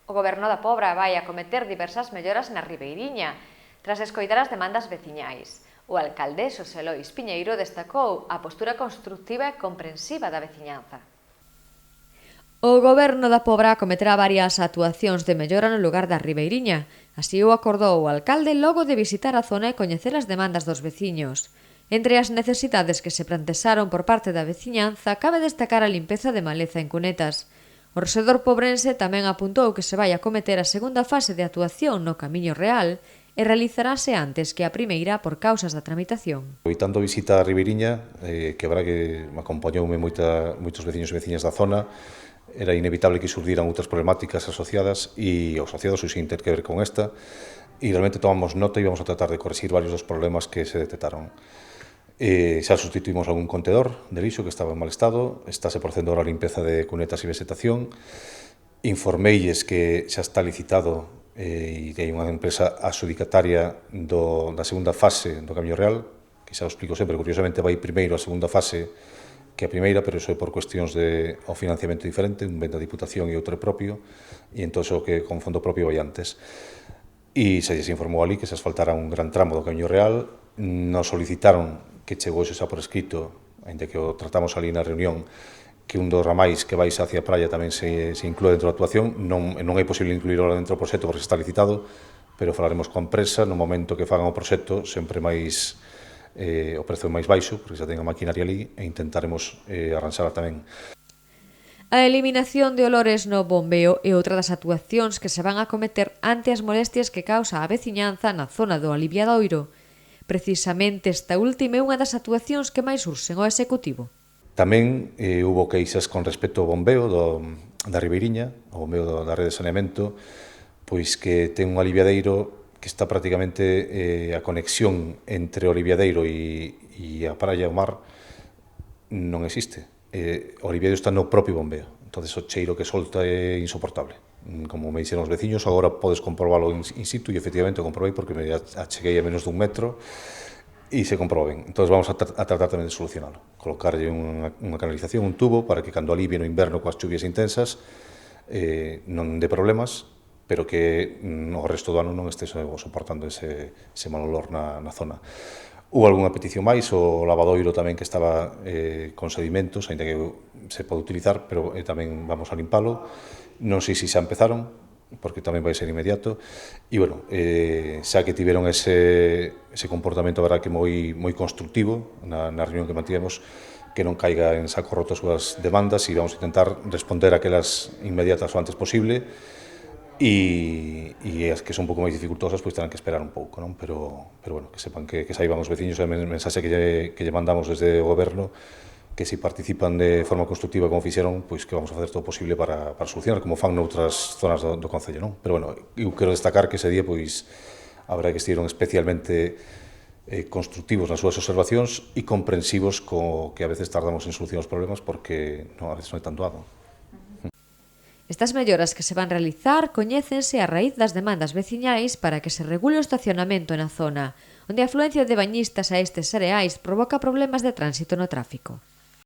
O Goberno da Pobra vai acometer diversas melloras na Ribeiriña, tras escoitar as demandas veciñais. O alcalde Xosé Lois Piñeiro destacou a postura constructiva e comprensiva da veciñanza. O Goberno da Pobra acometerá varias actuacións de mellora no lugar da Ribeiriña. Así o acordou o alcalde logo de visitar a zona e coñecer as demandas dos veciños. Entre as necesidades que se plantearon por parte da veciñanza, cabe destacar a limpeza de maleza en cunetas. O rexedor pobrense tamén apuntou que se vai acometer a segunda fase de actuación no Camiño Real e realizarase antes que a primeira por causas da tramitación. Evitando a visita a Ribeiriña, que a verdad que me acompañoume moitos veciños e veciñas da zona, era inevitable que surdiran outras problemáticas asociadas ou sin ter que ver con esta, e realmente tomamos nota e vamos a tratar de corrixir varios dos problemas que se detectaron. Xa sustituímos algún contedor de lixo que estaba en mal estado, estáse procedendo ahora a limpeza de cunetas e vegetación, informeilles que xa está licitado e hai unha empresa adxudicataria da segunda fase do Camiño Real, que xa o explico sempre, curiosamente vai primeiro a segunda fase que a primeira, pero iso é por cuestións de o financiamento diferente, un ben da Diputación e outro propio, e entón o que con fondo propio vai antes. E se lles informou ali que se asfaltara un gran tramo do Camiño Real, nos solicitaron que chegou xa por escrito, ainda que o tratamos ali na reunión, que un dos ramais que vais hacia a praia tamén se inclúe dentro da actuación. Non é posible incluírlo dentro do proxecto porque está licitado, pero falaremos coa empresa no momento que fagan o proxecto, sempre máis o prezo máis baixo, porque xa ten a maquinaria ali, e intentaremos arranxala tamén. A eliminación de olores no bombeo é outra das actuacións que se van a acometer ante as molestias que causa a veciñanza na zona do Aliviadoiro. Precisamente esta última é unha das actuacións que máis urxen ao Executivo. Tamén hubo queixas con respecto ao bombeo da Ribeiriña, ao bombeo da rede de saneamento, pois que ten un aliviadeiro que está prácticamente a conexión entre o aliviadeiro e a praia e o mar non existe. O aliviadeiro está no propio bombeo, entón o cheiro que solta é insoportable. Como me dixeron os veciños, agora podes comprobalo in situ, e efectivamente o comprobei porque me acheguei a menos dun metro e se comproba ben. Entón vamos a tratar tamén de solucionalo, colocarlle unha canalización, un tubo, para que cando alivie no inverno coas chuvias intensas non dé problemas, pero que o resto do ano non este soportando ese mal olor na zona. Houve algunha petición máis, o lavadoiro tamén que estaba con sedimentos, ainda que se pode utilizar, pero tamén vamos a limpalo. Non sei se xa empezaron, porque tamén vai ser inmediato, e, bueno, xa que tiveron ese comportamento, a verdad, que moi constructivo na reunión que mantivemos, que non caiga en saco roto as súas demandas, e vamos a intentar responder aquelas inmediatas o antes posible, e as que son un pouco máis dificultosas, pois terán que esperar un pouco, non? Pero bueno, que sepan que saiban os veciños, é a mensaxe que lle mandamos desde o Goberno, que se participan de forma constructiva como fixeron, pois que vamos a facer todo o posible para solucionar, como fan noutras zonas do Concello, non? Pero bueno, eu quero destacar que ese día, pois, a verdade que estiveron especialmente constructivos nas súas observacións e comprensivos co que a veces tardamos en solucionar os problemas porque a veces non é tan doado. Estas melloras que se van realizar coñécense a raíz das demandas veciñais para que se regule o estacionamento na zona, onde a afluencia de bañistas a estes areais provoca problemas de tránsito no tráfico.